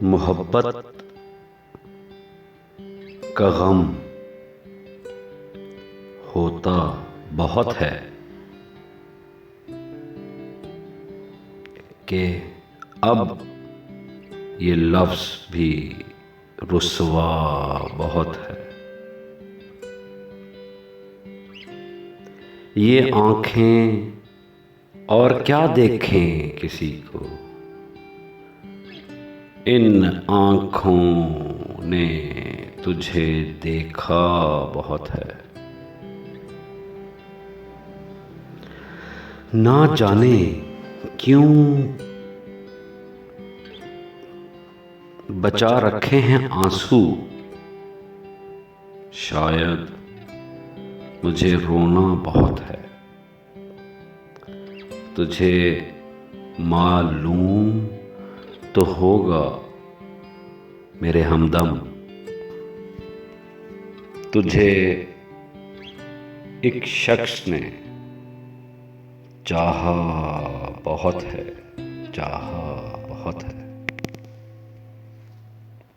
मोहब्बत का गम होता बहुत है कि अब ये लफ्ज़ भी रुस्वा बहुत है। ये आँखें और क्या देखें किसी को, इन आँखों ने तुझे देखा बहुत है। ना जाने क्यों बचा रखे हैं आंसू, शायद मुझे रोना बहुत है। तुझे मालूम तो होगा मेरे हमदम, तुझे एक शख्स ने चाहा बहुत है, चाहा बहुत है।